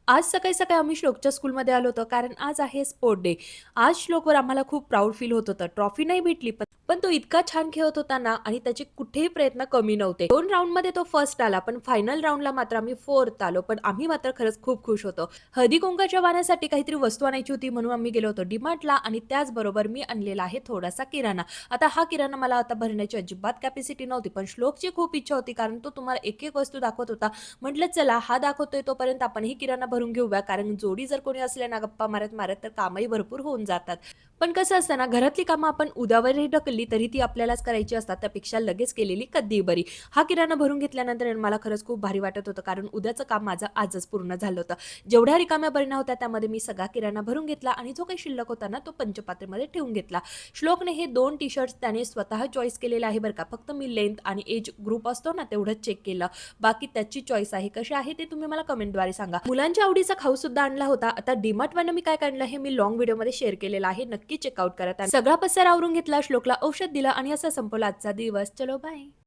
आज सकाळी-सकाळी आम्ही श्लोकच्या स्कूलमध्ये आलो होतो, कारण आज आहे स्पोर्ट डे. आज श्लोकवर आम्हाला खूप प्राउड फील होत होतं. ट्रॉफी नाही भेटली, पण पण तो इतका छान खेळत होता ना आणि त्याचे कुठेही प्रयत्न कमी नव्हते. 2 राउंडमध्ये तो फर्स्ट आला, पण फायनल राउंडला मात्र आम्ही 4th आलो. पण आम्ही मात्र खरंच खूप खुश होतो. हळदी-कुंकवाच्या वाहनासाठी काहीतरी वस्तू आणायची होती, म्हणून आम्ही गेलो होतो डी-मार्टला आणि त्याचबरोबर मी आणलेला आहे थोडासा किराणा. आता हा किराणा मला आता भरण्याची अजिबात कॅपॅसिटी नव्हती, पण श्लोकची खूप इच्छा होती, कारण तो तुम्हाला एक-एक वस्तू दाखवत होता. म्हटलं चला हा दाखवतोय तोपर्यंत आपणही किराणा भरून घेऊया, कारण जोडी जर कोणी असल्या ना गप्पा मारत-मारत तर कामही भरपूर होऊन जातात. पण कसं असतं ना, घरातली कामं आपण उद्यावरही ढकलली तरी ती आपल्यालाच करायची असतात. त्यापेक्षा लगेच केलेली कधीही बरी. हा किराणा भरून घेतल्यानंतर मला खरंच खूप भारी वाटत होतं, कारण उद्याचं काम माझं आजच पूर्ण झालं होतं. जेवढ्या रिकाम्या बरण्या होत्या त्यामध्ये मी सगळा किराणा भरून घेतला आणि जो काही शिल्लक होता ना तो पंचपात्रेमध्ये ठेवून घेतला. श्लोकने हे 2 टी-शर्ट्स त्याने स्वतः चॉईस केलेले आहे बरं का. फक्त मी लेंथ आणि एज ग्रुप असतो ना तेवढंच चेक केलं. बाकी त्याची चॉईस आहे. कशी आहे ते तुम्ही मला कमेंटद्वारे सांगा. मुलांच्या आवडीचा खाऊ सुद्धा आणला होता. आता डी-मार्टवरनं मी काय काढलं हे मी लाँग व्हिडिओमध्ये शेअर केलेलं आहे. नक्की चेकआउट करा. सगळा पसारा आवरून घेतला, श्लोकला औषध दिलं आणि असा संपवला आजचा दिवस. चलो बाय.